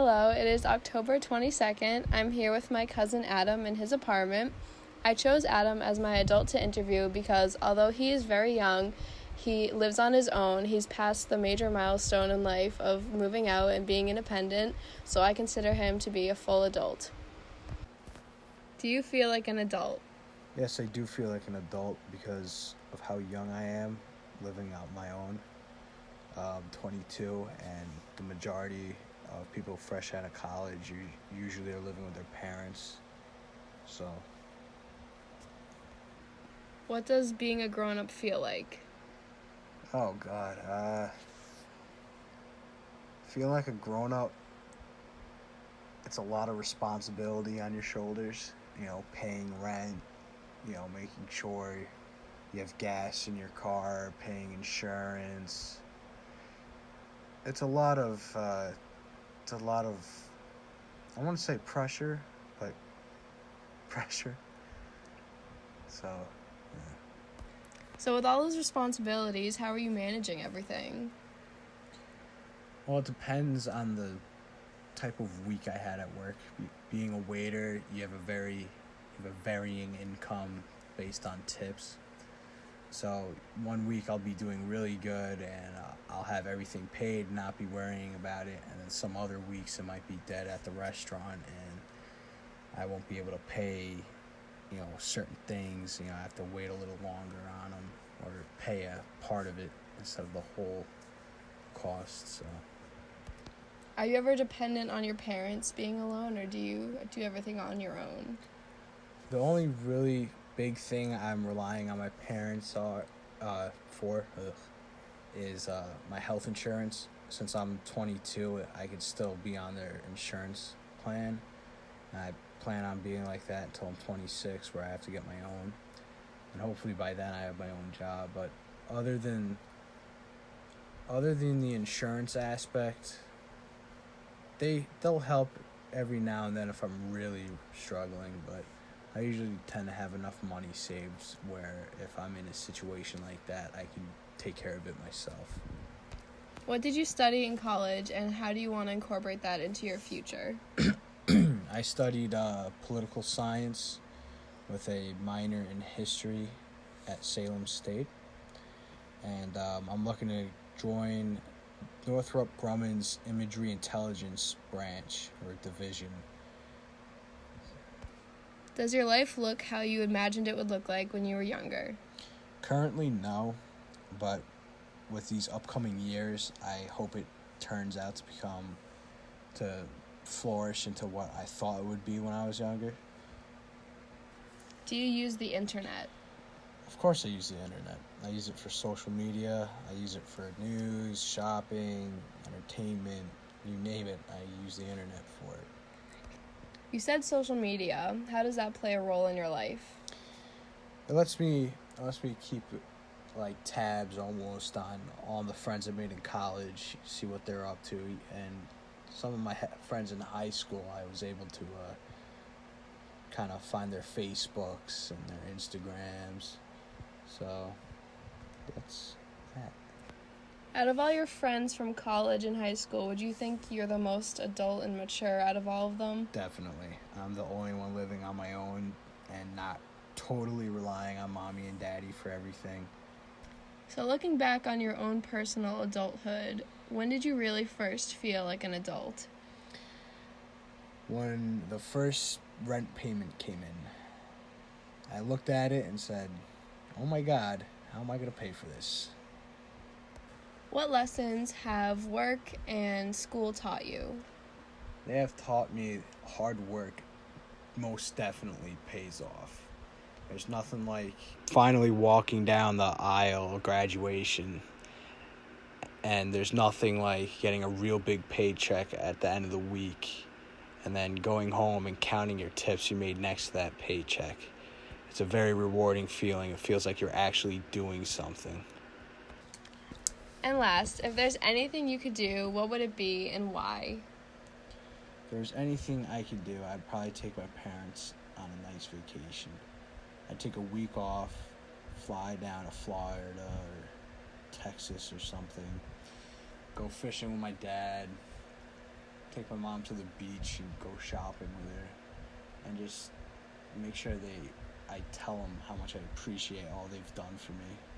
Hello, it is October 22nd. I'm here with my cousin Adam in his apartment. I chose Adam as my adult to interview because although he is very young, he lives on his own. He's passed the major milestone in life of moving out and being independent, so I consider him to be a full adult. Do you feel like an adult? Yes, I do feel like an adult because of how young I am, living out my own. 22, and the majority of people fresh out of college usually are living with their parents. So, What does being a grown-up feel like? oh God, feeling like a grown up, it's a lot of responsibility on your shoulders. Paying rent, making sure you have gas in your car, paying insurance. It's a lot of, I want to say pressure, but pressure. So, yeah. So with all those responsibilities, how are you managing everything? Well, it depends on the type of week I had at work. Being a waiter, you have a varying income based on tips. So 1 week I'll be doing really good and I'll have everything paid, not be worrying about it. And then some other weeks it might be dead at the restaurant and I won't be able to pay, certain things. I have to wait a little longer on them or pay a part of it instead of the whole cost. So. Are you ever dependent on your parents being alone, or do you do everything on your own? The only really big thing I'm relying on my parents for is my health insurance. Since I'm 22, I could still be on their insurance plan. And I plan on being like that until I'm 26, where I have to get my own. And hopefully by then I have my own job. But other than the insurance aspect, they'll help every now and then if I'm really struggling, but I usually tend to have enough money saved where if I'm in a situation like that, I can take care of it myself. What did you study in college, and how do you want to incorporate that into your future? I studied political science with a minor in history at Salem State, and I'm looking to join Northrop Grumman's Imagery Intelligence branch or division. Does your life look how you imagined it would look like when you were younger? Currently, no, but with these upcoming years, I hope it turns out to flourish into what I thought it would be when I was younger. Do you use the internet? Of course I use the internet. I use it for social media, I use it for news, shopping, entertainment, you name it, I use the internet for it. You said social media. How does that play a role in your life? It lets me keep like tabs almost on all the friends I made in college, see what they're up to, and some of my friends in high school I was able to kind of find their Facebooks and their Instagrams. So that's that. Out of all your friends from college and high school, would you think you're the most adult and mature out of all of them? Definitely. I'm the only one living on my own and not totally relying on mommy and daddy for everything. So looking back on your own personal adulthood, when did you really first feel like an adult? When the first rent payment came in, I looked at it and said, oh my God, how am I going to pay for this? What lessons have work and school taught you? They have taught me hard work most definitely pays off. There's nothing like finally walking down the aisle of graduation, and there's nothing like getting a real big paycheck at the end of the week and then going home and counting your tips you made next to that paycheck. It's a very rewarding feeling. It feels like you're actually doing something. And last, if there's anything you could do, what would it be and why? If there's anything I could do, I'd probably take my parents on a nice vacation. I'd take a week off, fly down to Florida or Texas or something, go fishing with my dad, take my mom to the beach and go shopping with her, and just make sure I tell them how much I appreciate all they've done for me.